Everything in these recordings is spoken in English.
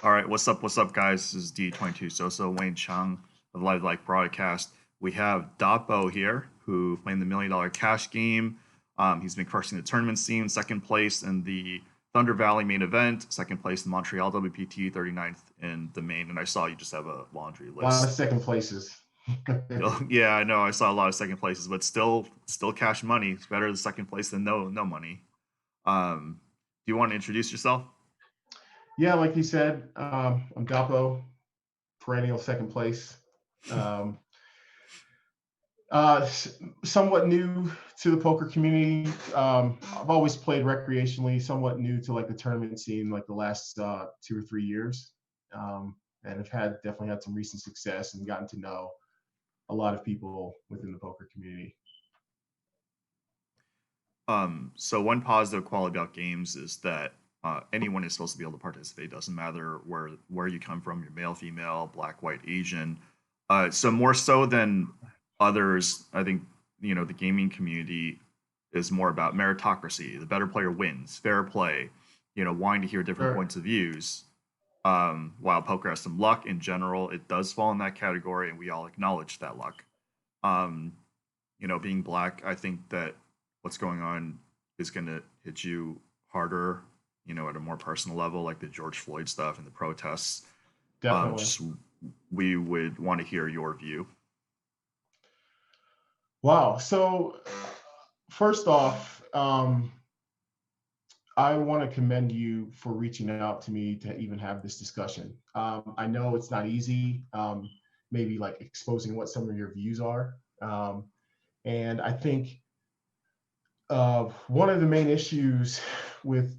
All right, what's up, guys? This is D22 Soso, Wayne Chiang of Live Like Broadcast. We have Dapo here, who playing the $1 million cash game. He's been crushing the tournament scene, second place in the Thunder Valley main event, second place in Montreal WPT, 39th in the main. And I saw you just have a laundry A lot of list. second places. Yeah, I know. I saw a lot of second places, but still cash money. It's better the second place than no money. Do you want to introduce yourself? Yeah, like you said, I'm Dapo, perennial second place. Um, Somewhat new to the poker community. I've always played recreationally, somewhat new to like the tournament scene, like the last 2 or 3 years. Um, and have definitely had some recent success and gotten to know a lot of people within the poker community. So one positive quality about games is that anyone is supposed to be able to participate. Doesn't matter where you come from, you're male, female, black, white, Asian. So more so than others, I think the gaming community is more about meritocracy. The better player wins, fair play. Wanting to hear different Sure. points of views. While poker has some luck in general, it does fall in that category, and we all acknowledge that luck. Um, being black, I think that what's going on is going to hit you harder, at a more personal level, like the George Floyd stuff and the protests. Definitely. Just we would want to hear your view. Wow. So first off, I want to commend you for reaching out to me to even have this discussion. I know it's not easy, maybe like exposing what some of your views are. And I think one of the main issues with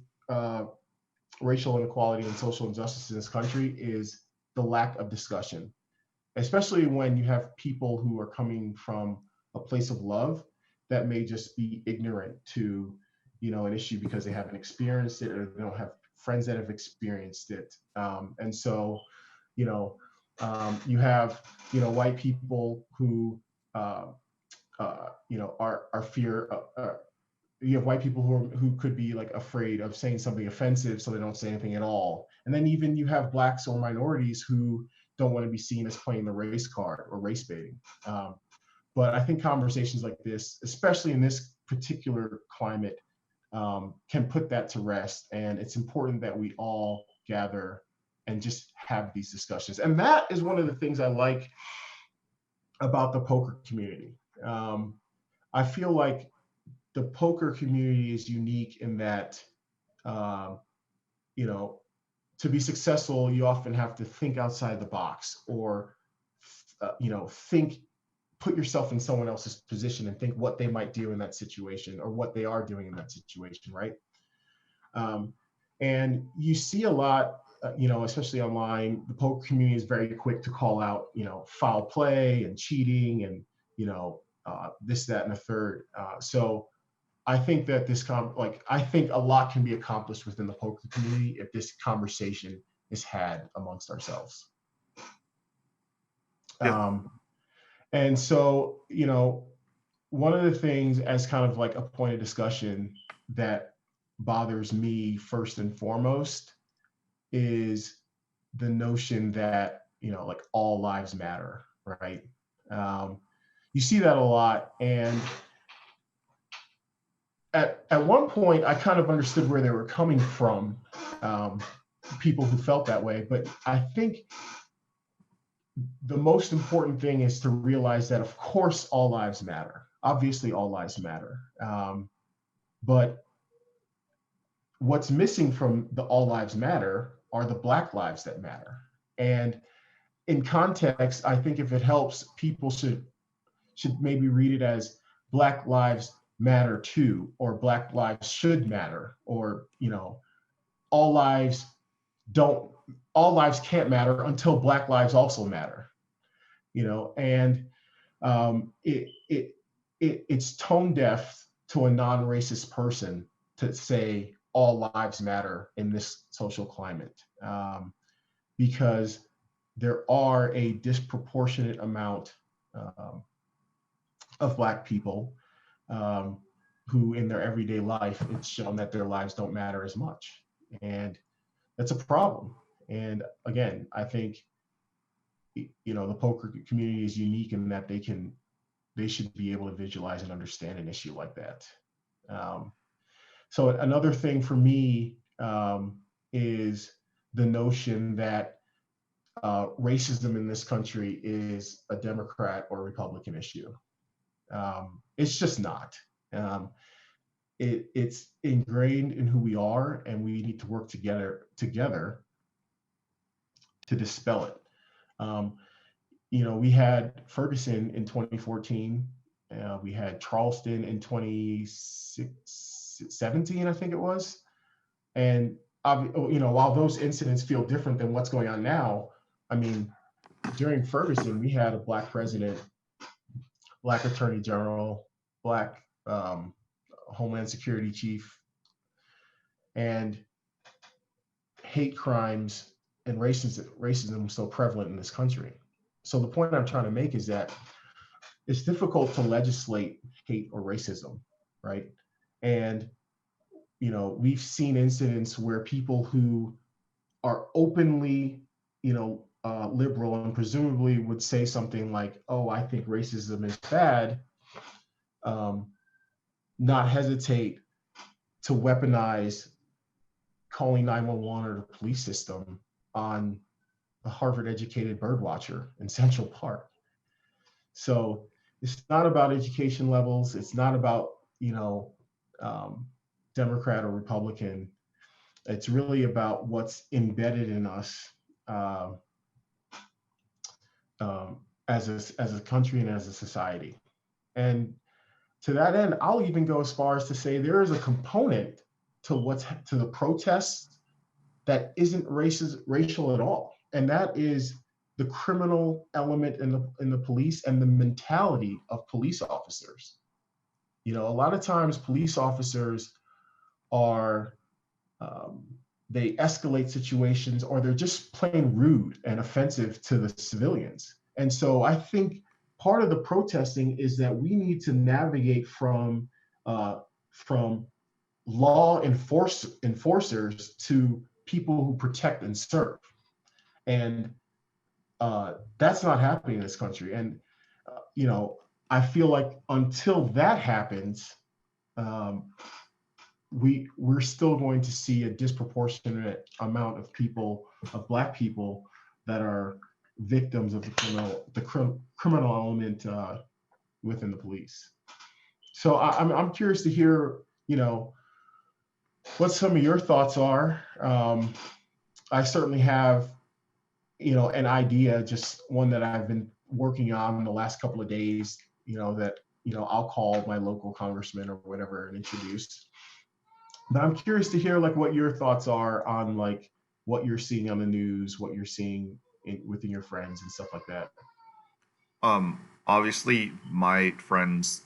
racial inequality and social injustice in this country is the lack of discussion, especially when you have people who are coming from a place of love that may just be ignorant to an issue because they haven't experienced it or they don't have friends that have experienced it. And so you know you have white people who are fear you have white people who could be like afraid of saying something offensive, so they don't say anything at all. And then even you have blacks or minorities who don't want to be seen as playing the race card or race baiting. But I think conversations like this, especially in this particular climate, can put that to rest. And it's important that we all gather and just have these discussions. And that is one of the things I like about the poker community. I feel like the poker community is unique in that, um, you know, to be successful, you often have to think outside the box or, think, put yourself in someone else's position and think what they might do in that situation or what they are doing in that situation, right? Um, and you see a lot, especially online, the poker community is very quick to call out, foul play and cheating and, this, that, and the third. So I think that I think a lot can be accomplished within the poker community if this conversation is had amongst ourselves. Yeah. Um, and so, one of the things as kind of like a point of discussion that bothers me first and foremost is the notion that, like all lives matter, right? Um, you see that a lot. And at one point, I kind of understood where they were coming from, um, people who felt that way. But I think the most important thing is to realize that, of course, all lives matter. Obviously, all lives matter. But what's missing from the all lives matter are the Black lives that matter. And in context, I think if it helps, people should maybe read it as Black lives matter too, or Black lives should matter, or all lives don't all lives can't matter until Black lives also matter. And it's tone deaf to a non-racist person to say all lives matter in this social climate, because there are a disproportionate amount um, of Black people, um, who in their everyday life, it's shown that their lives don't matter as much. And that's a problem. And again, I think the poker community is unique in that they should be able to visualize and understand an issue like that. Um, so another thing for me is the notion that racism in this country is a Democrat or Republican issue. It's just not. Um, it's ingrained in who we are, and we need to work together to dispel it. Um, we had Ferguson in 2014. We had Charleston in 2017, I think it was. And while those incidents feel different than what's going on now, I mean, during Ferguson, we had a black president, black attorney general, black homeland security chief, and hate crimes and racism so prevalent in this country. So the point I'm trying to make is that it's difficult to legislate hate or racism, right? And we've seen incidents where people who are openly, liberal and presumably would say something like, "Oh, I think racism is bad," um, not hesitate to weaponize calling 911 or the police system on a Harvard-educated birdwatcher in Central Park. So it's not about education levels. It's not about um, Democrat or Republican. It's really about what's embedded in us uh, as a country and as a society. And to that end, I'll even go as far as to say there is a component to the protests that isn't racial at all, and that is the criminal element in the police and the mentality of police officers. A lot of times police officers are um, they escalate situations, or they're just plain rude and offensive to the civilians. And so I think part of the protesting is that we need to navigate from law enforcers to people who protect and serve. And that's not happening in this country. And I feel like until that happens, um, we're still going to see a disproportionate amount of Black people that are victims of the criminal element within the police. So I'm curious to hear, what some of your thoughts are. I certainly have, an idea, just one that I've been working on in the last couple of days. That I'll call my local congressman or whatever and introduce. But I'm curious to hear like what your thoughts are on like what you're seeing on the news, what you're seeing within your friends and stuff like that. Obviously, my friends,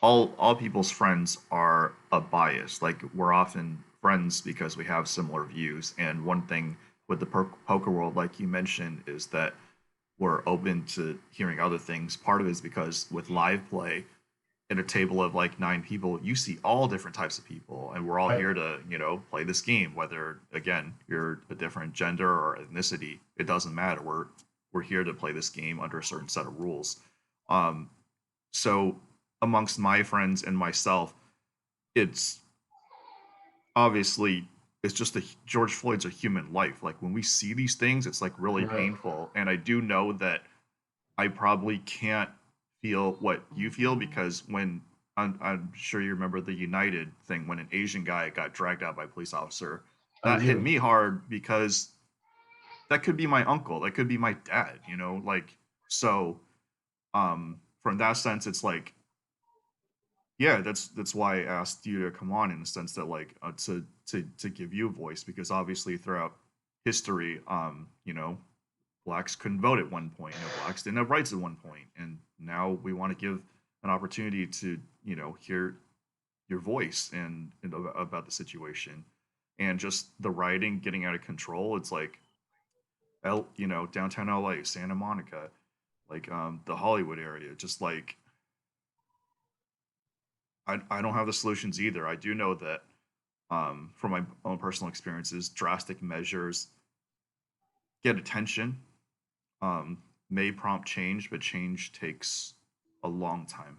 all people's friends are a bias. Like we're often friends because we have similar views. And one thing with the poker world, like you mentioned, is that we're open to hearing other things. Part of it is because with live play, at a table of like 9 people, you see all different types of people, and we're all Right. here to play this game. Whether again you're a different gender or ethnicity, it doesn't matter. We're here to play this game under a certain set of rules. Um, so amongst my friends and myself, it's obviously it's just a George Floyd's a human life. Like when we see these things, it's like really Right. painful. And I do know that I probably can't feel what you feel because when I'm sure you remember the United thing when an Asian guy got dragged out by a police officer, I that hit do. me hard because that could be my uncle, that could be my dad, like so from that sense it's like yeah, that's why I asked you to come on in the sense that like to give you a voice because obviously throughout history blacks couldn't vote at one point. Blacks didn't have rights at one point, and now we want to give an opportunity to hear your voice and about the situation, and just the rioting getting out of control. It's like downtown LA, Santa Monica, like the Hollywood area. Just like I don't have the solutions either. I do know that from my own personal experiences, drastic measures get attention, um, may prompt change, but change takes a long time.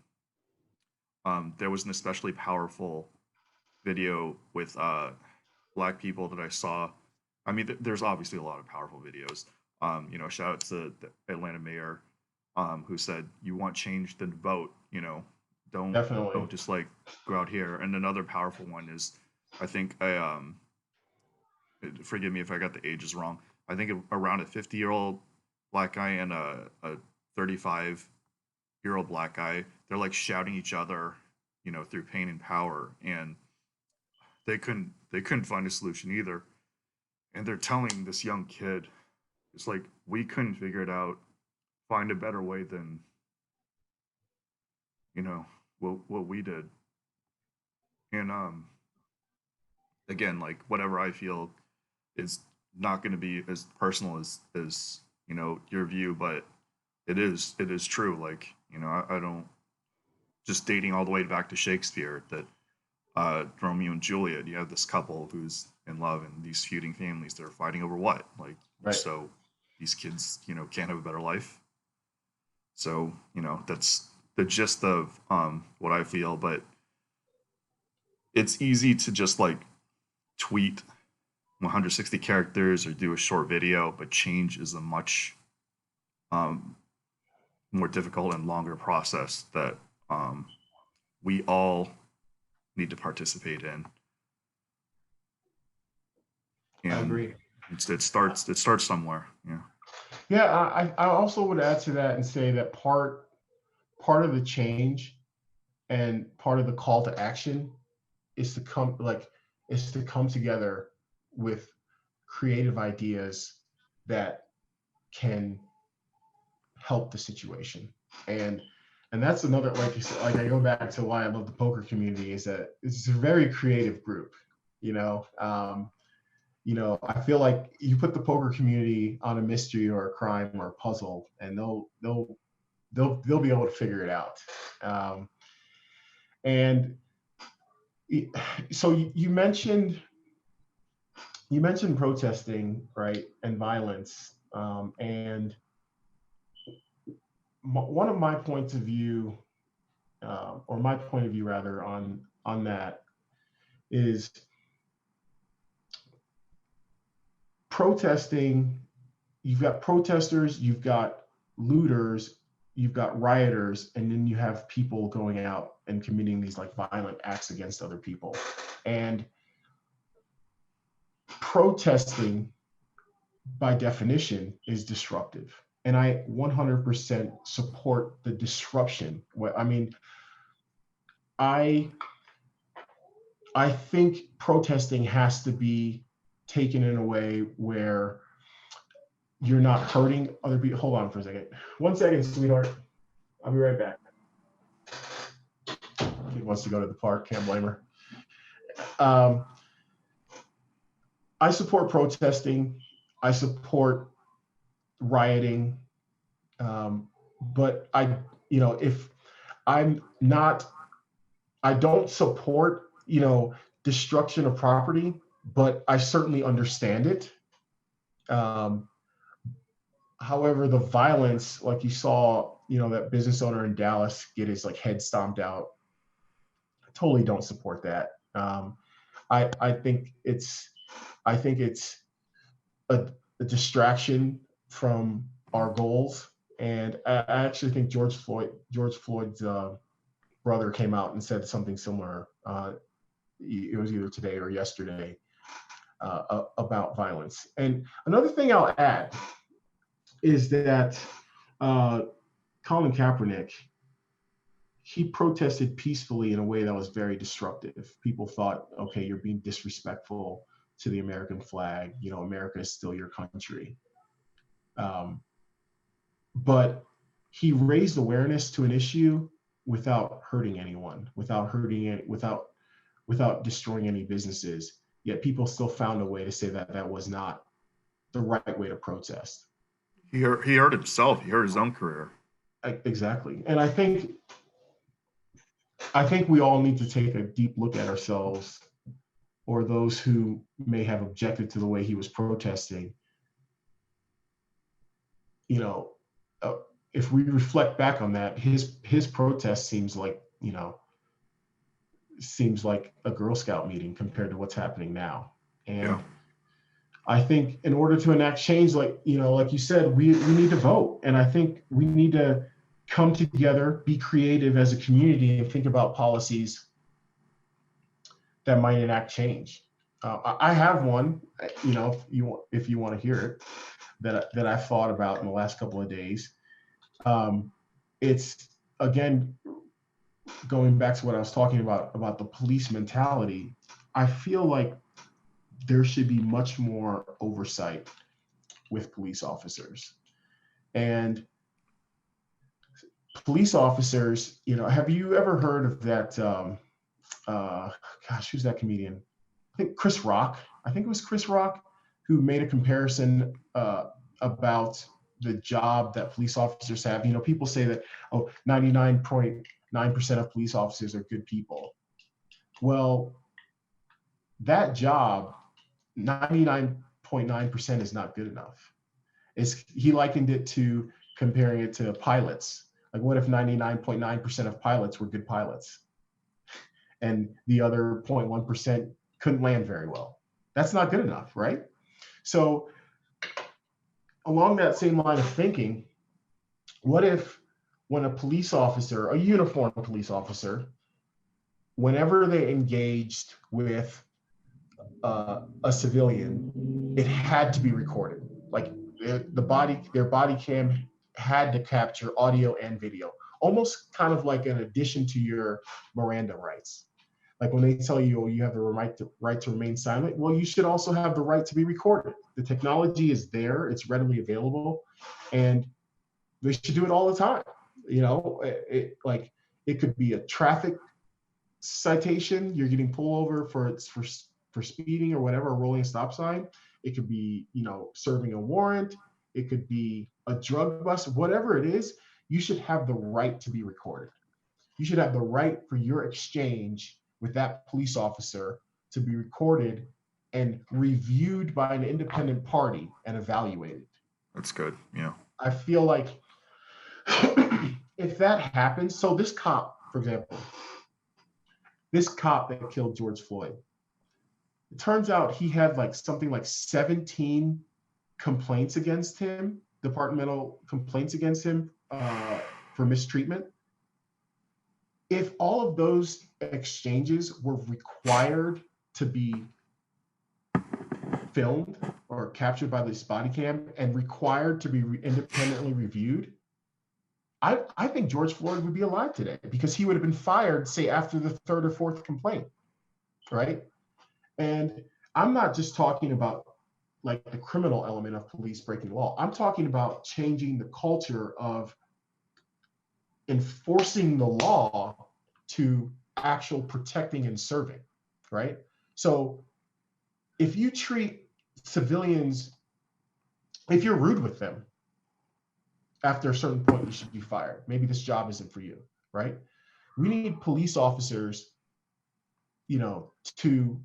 There was an especially powerful video with black people that I saw. I mean, there's obviously a lot of powerful videos. Shout out to the Atlanta mayor, who said, "You want change, then vote." Don't Definitely. just like go out here. And another powerful one is, I think I forgive me if I got the ages wrong. I think around a 50-year-old black guy and a 35-year-old black guy. They're like shouting each other, through pain and power, and they couldn't find a solution either. And they're telling this young kid, it's like, we couldn't figure it out. Find a better way than you know what we did. And again, like whatever I feel is not going to be as personal as your view, but it is true. Like I don't, just dating all the way back to Shakespeare, that Romeo and Juliet, you have this couple who's in love, and these feuding families, they're fighting over what? Like, Right. so these kids, can't have a better life. So, that's the gist of what I feel. But it's easy to just like tweet 160 characters or do a short video, but change is a much um, more difficult and longer process that um, we all need to participate in. I And agree. it starts somewhere. Yeah. Yeah, I also would add to that and say that part of the change and part of the call to action is to come together with creative ideas that can help the situation. And that's another, like you said, like I go back to why I love the poker community, is that it's a very creative group. You know, I feel like you put the poker community on a mystery or a crime or a puzzle, and they'll be able to figure it out. And so you mentioned protesting, right, and violence, and one of my points of view, or my point of view rather, on that is protesting. You've got protesters, you've got looters, you've got rioters, and then you have people going out and committing these like violent acts against other people. And protesting, by definition, is disruptive. And I 100% support the disruption. I mean, I I think protesting has to be taken in a way where you're not hurting other people. Hold on for a second. 1 second, sweetheart. I'll be right back. Kid wants to go to the park. Can't blame her. Um, I support protesting. I support rioting. But if I'm not, I don't support, destruction of property, but I certainly understand it. Um, However, the violence, like you saw, that business owner in Dallas get his like head stomped out. I totally don't support that. I think it's a distraction from our goals, and I actually think George Floyd's brother came out and said something similar. It was either today or yesterday, about violence. And another thing I'll add is that uh, Colin Kaepernick, he protested peacefully in a way that was very disruptive. People thought, okay, you're being disrespectful to the American flag. America is still your country. Um, but he raised awareness to an issue without hurting anyone, without destroying any businesses. Yet people still found a way to say that that was not the right way to protest. He hurt himself. He hurt his own career. Exactly. And I think we all need to take a deep look at ourselves, or those who may have objected to the way he was protesting, you know, if we reflect back on that, his protest seems like a Girl Scout meeting compared to what's happening now. Yeah. And I think in order to enact change, like you said, we need to vote. And I think we need to come together, be creative as a community, and think about policies that might enact change. I have one, if you want to hear it, that I've thought about in the last couple of days. It's again going back to what I was talking about the police mentality. I feel like there should be much more oversight with police officers. And police officers, have you ever heard of that? Gosh, who's that comedian? I think Chris Rock. I think it was Chris Rock who made a comparison about the job that police officers have. People say that 99.9% of police officers are good people. Well, that job, 99.9% is not good enough. He likened it to comparing it to pilots. Like, what if 99.9% of pilots were good pilots and the other 0.1% couldn't land very well? That's not good enough, right? So along that same line of thinking, what if when a police officer, a uniformed police officer, whenever they engaged with a civilian, it had to be recorded. Like their body cam had to capture audio and video, almost kind of like an addition to your Miranda rights. Like when they tell you, you have the right to remain silent, well, you should also have the right to be recorded. The technology is there, it's readily available, and they should do it all the time. It could be a traffic citation, you're getting pulled over for speeding or whatever, a rolling stop sign. It could be, serving a warrant. It could be a drug bust, whatever it is, you should have the right to be recorded. You should have the right for your exchange with that police officer to be recorded and reviewed by an independent party and evaluated. That's good. Yeah. I feel like if that happens, so this cop, for example, this cop that killed George Floyd, it turns out he had something like 17 complaints against him, departmental complaints against him for mistreatment. If all of those exchanges were required to be filmed or captured by this body cam and required to be independently reviewed, I think George Floyd would be alive today, because he would have been fired, say, after the third or fourth complaint, right? And I'm not just talking about like the criminal element of police breaking law. I'm talking about changing the culture of enforcing the law to actual protecting and serving, right? So if you treat civilians, if you're rude with them, after a certain point, you should be fired. Maybe this job isn't for you, right? We need police officers, to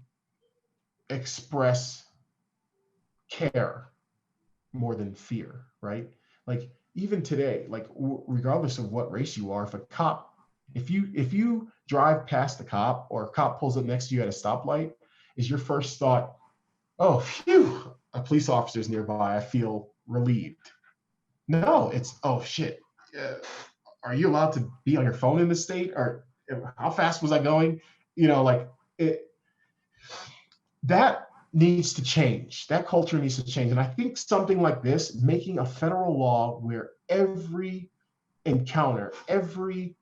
express care more than fear, right? Like even today, like regardless of what race you are, if you drive past the cop or a cop pulls up next to you at a stoplight, is your first thought, oh, phew, a police officer's nearby, I feel relieved? No, it's, oh shit, are you allowed to be on your phone in the state? Or how fast was I going? That needs to change. That culture needs to change. And I think something like this, making a federal law where every encounter, every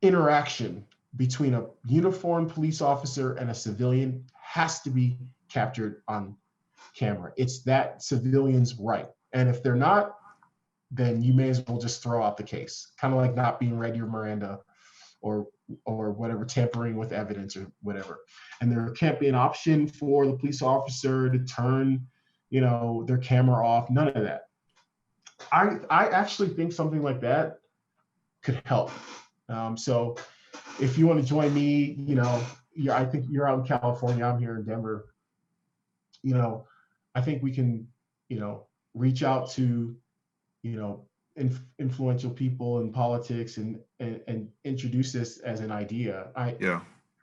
interaction between a uniformed police officer and a civilian has to be captured on camera. It's that civilian's right. And if they're not, then you may as well just throw out the case. Kind of like not being read your Miranda or whatever, tampering with evidence or whatever. And there can't be an option for the police officer to turn, their camera off. None of that. I actually think something like that could help. So if you want to join me, I think you're out in California, I'm here in Denver. I think we can, reach out to, you know, influential people in politics and introduce this as an idea. Yeah.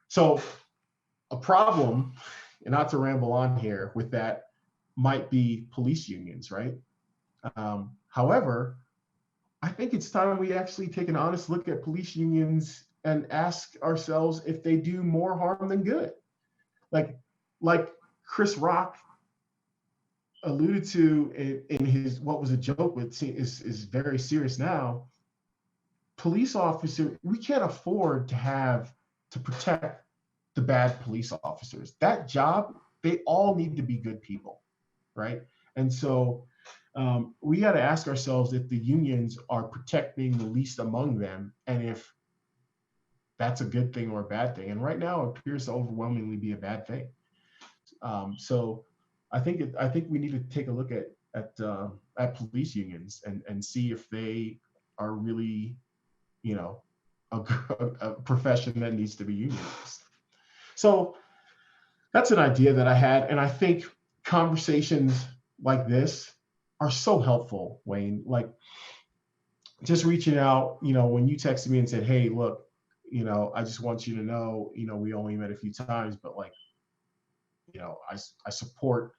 So a problem, and not to ramble on here with that, might be police unions, right? However, I think it's time we actually take an honest look at police unions and ask ourselves if they do more harm than good. Like, like Chris Rock alluded to in his what was a joke, but is very serious now. Police officer, we can't afford to have to protect the bad police officers. That job, they all need to be good people, right? And so we got to ask ourselves if the unions are protecting the least among them, and if that's a good thing or a bad thing. And right now, it appears to overwhelmingly be a bad thing. So I think we need to take a look at police unions and see if they are really, you know, a, a profession that needs to be unionized. So that's an idea that I had, and I think conversations like this are so helpful, Wayne. Like just reaching out, you know, when you texted me and said, "Hey, look, you know, I just want you to know, you know, we only met a few times, but like, you know, I support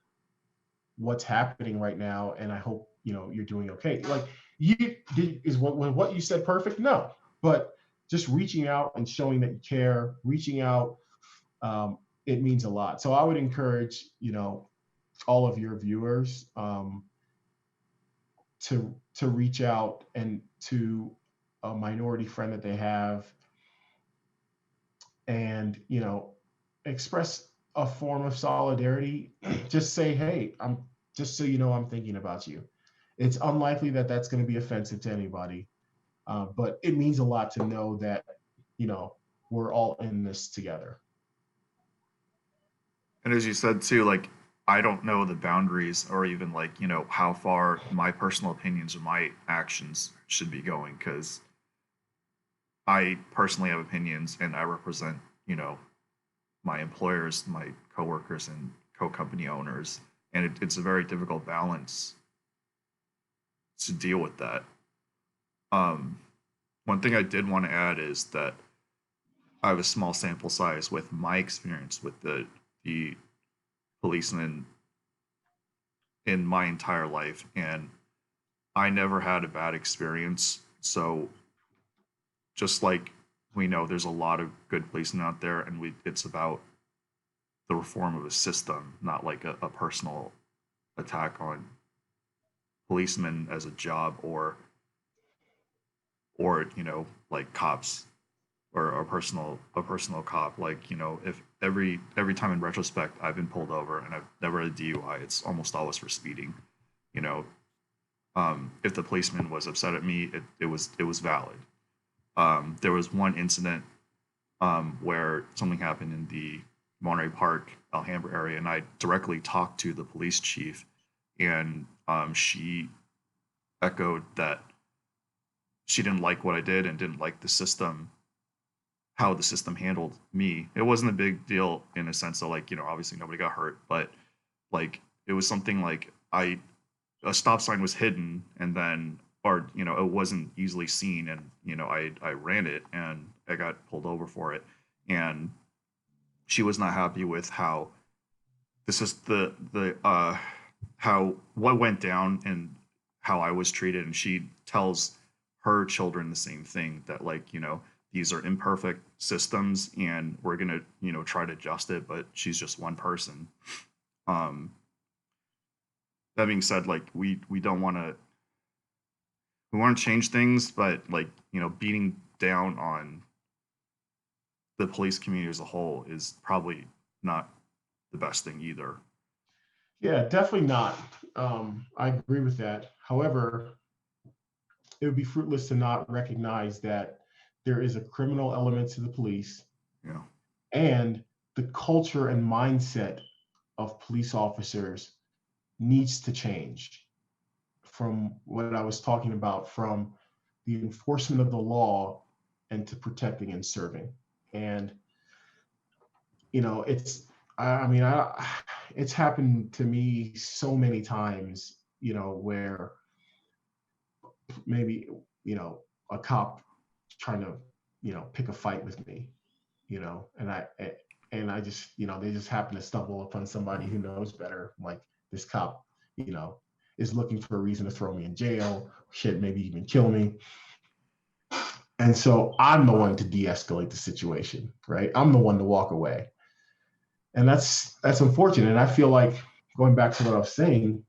what's happening right now, and I hope you know you're doing okay." Like, you did is what you said perfect? No, but just reaching out and showing that you care, reaching out, it means a lot. So I would encourage, you know, all of your viewers to reach out and to a minority friend that they have, and you know, express a form of solidarity. Just say, "Hey, I'm just so you know, I'm thinking about you." It's unlikely that that's going to be offensive to anybody, but it means a lot to know that, you know, we're all in this together. And as you said too, like I don't know the boundaries or even like, how far my personal opinions or my actions should be going because I personally have opinions and I represent, my employers, my coworkers and co-company owners. And it's a very difficult balance to deal with that. Um, One thing I did want to add is that I have a small sample size with my experience with the policemen in my entire life, and I never had a bad experience. So just like we know there's a lot of good policemen out there, and it's about the reform of a system, not like a personal attack on policemen as a job or like cops or a personal cop. Like if every time in retrospect I've been pulled over and I've never had a DUI, it's almost always for speeding. You know, if the policeman was upset at me, it was valid. There was one incident where something happened in the Monterey Park, Alhambra area, and I directly talked to the police chief, and she echoed that she didn't like what I did and didn't like the system, how the system handled me. It wasn't a big deal in a sense that like obviously nobody got hurt, but like it was something like a stop sign was hidden and then or it wasn't easily seen and I ran it and I got pulled over for it, and she was not happy with how this is the how what went down and how I was treated, and she tells her children the same thing, that like these are imperfect systems and we're gonna try to adjust it, but she's just one person. um that being said, like we don't want to we want to change things, but like beating down on the police community as a whole is probably not the best thing either. Yeah, definitely not. I agree with that. However, it would be fruitless to not recognize that there is a criminal element to the police, Yeah. and the culture and mindset of police officers needs to change from what I was talking about, from the enforcement of the law and to protecting and serving. And you know, it's I mean, it's happened to me so many times where maybe, a cop trying to, pick a fight with me, and I just, they just happen to stumble upon somebody who knows better. Like, this cop, you know, is looking for a reason to throw me in jail, shit, maybe even kill me. And so I'm the one to de-escalate the situation, right? I'm the one to walk away. And that's unfortunate. And I feel like, going back to what I was saying,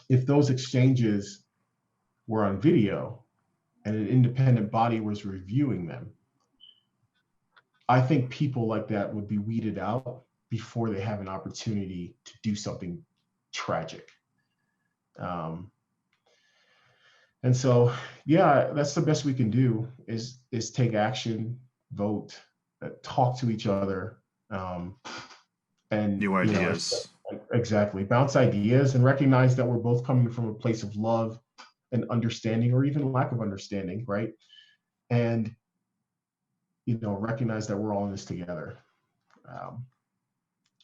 if those exchanges were on video and an independent body was reviewing them, I think people like that would be weeded out before they have an opportunity to do something tragic. Um, and so, yeah, that's the best we can do, is take action, vote, talk to each other, and New ideas. exactly, bounce ideas, and recognize that we're both coming from a place of love and understanding, or even lack of understanding, right? And recognize that we're all in this together. Um,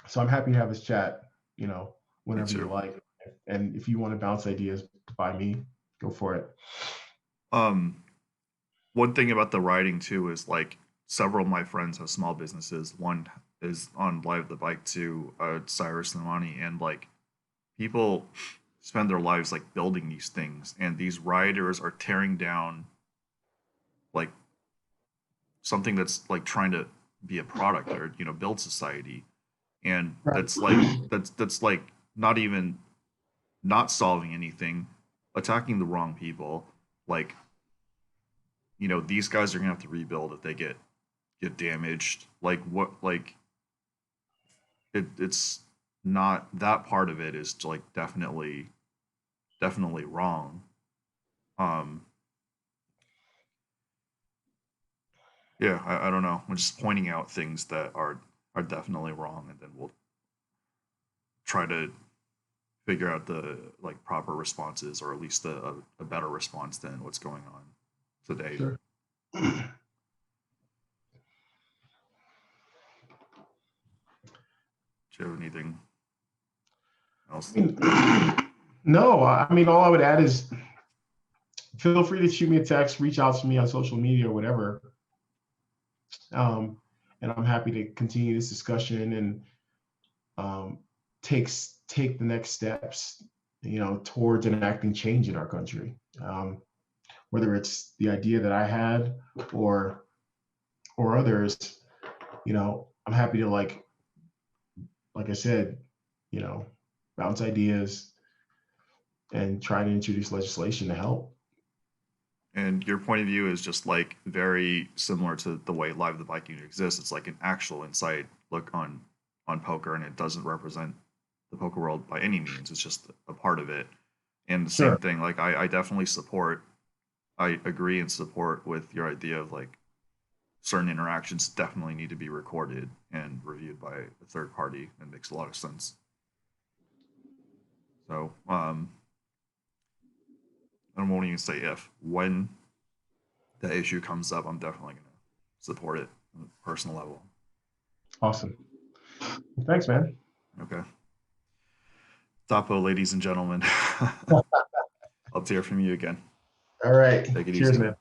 so I'm happy to have this chat, Me whenever you too. like. And if you want to bounce ideas by me, go for it. Um, One thing about the riding too is like several of my friends have small businesses. One is on Live the Bike to Cyrus Namani, and like people spend their lives like building these things, and these riders are tearing down like something that's like trying to be a product or build society, and Right. that's like not even not solving anything, attacking the wrong people. Like these guys are gonna have to rebuild if they get damaged. Like what? Like it's not that part of it is like definitely wrong. Um, yeah, I don't know. I'm just pointing out things that are definitely wrong, and then we'll try to figure out the like proper responses, or at least a better response than what's going on today. Sure. Do you have anything else? No, I mean, all I would add is, feel free to shoot me a text, reach out to me on social media or whatever. Um, and I'm happy to continue this discussion, and um, take the next steps, towards enacting change in our country. Whether it's the idea that I had, or others, I'm happy to, like I said, you know, bounce ideas and try to introduce legislation to help. And your point of view is just like very similar to the way Live the Viking exists. It's like an actual inside look on poker, and it doesn't represent the poker world by any means. It's just a part of it. And the same Sure. thing, like I definitely support, I agree and support with your idea of like certain interactions definitely need to be recorded and reviewed by a third party. It makes a lot of sense. So I won't even say if, when the issue comes up, I'm definitely gonna support it on a personal level. Awesome. Well, thanks, man. Okay. Dapo, ladies and gentlemen. I'll hear from you again. All right. Take it Cheers, easy. man.